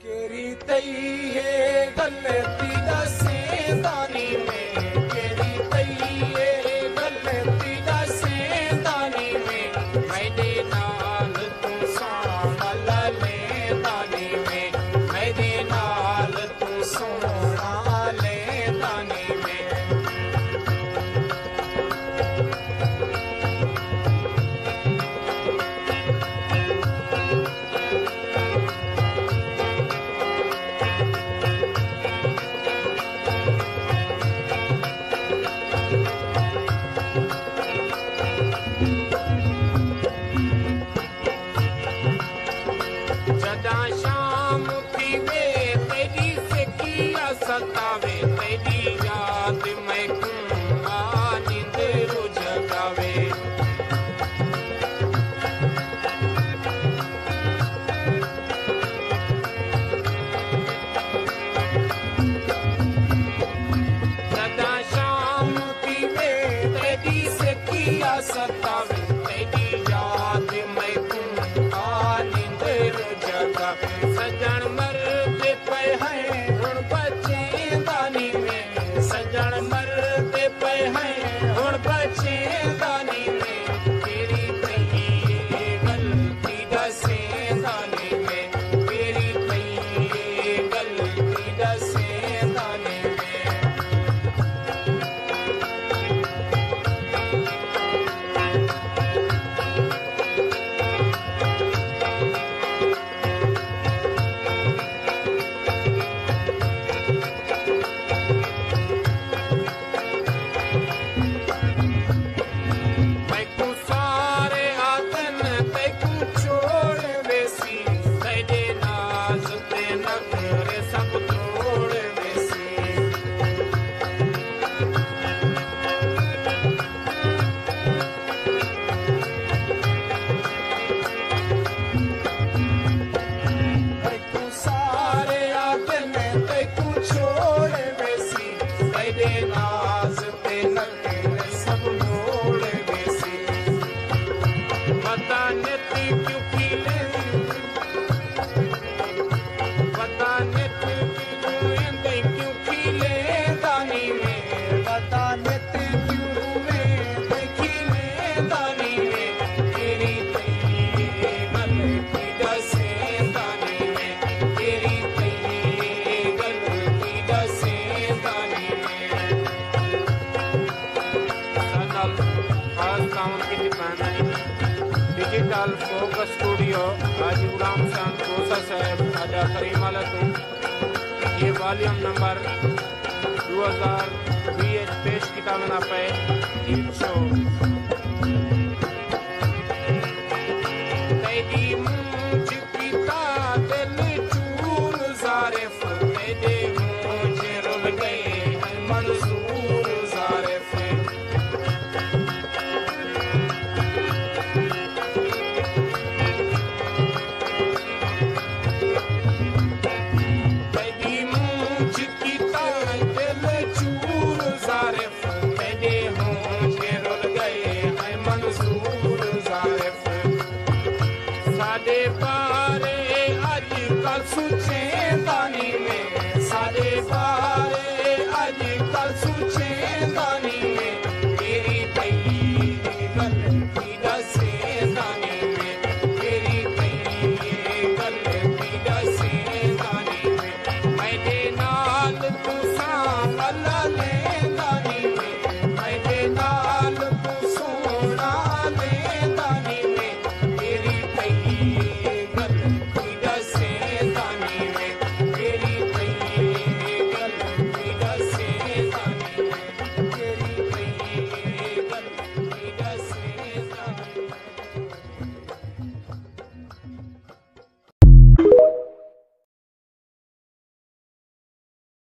केरी तई है गलती दसे दानी में, केरी तई है गलती दसे दानी में, मेरे नाल तू सोना ले दानी में, मेरे नाल तू सोना ले दानी में। शाम थी वे तेरी से किया सतावे, तेरी याद में कुंभा नींद जगावे। सदा शाम थी वे तेरी से किया सतावे, तेरी याद में कुंभा नींद जगावे। सजन मरते पे हैं हुण बचे दानी में, सजन मरते पे हैं हुण बचे दानी में, तेरी पई गलती दसे दानी में, तेरी पई गलती दसे दानी में। डिजिटल फोकस स्टूडियो हाजी गुलाम शान कोसा साहब आजा करीमाला तुम, ये वॉल्यूम नंबर 2020 पेश किताब ना पे गीत शो। तेरी मुझ पिता दिल चूर ज़ारिफ, तेरे मुझे रुल गए मंसूर ज़ारिफ। साडे पारे अज कल सुचे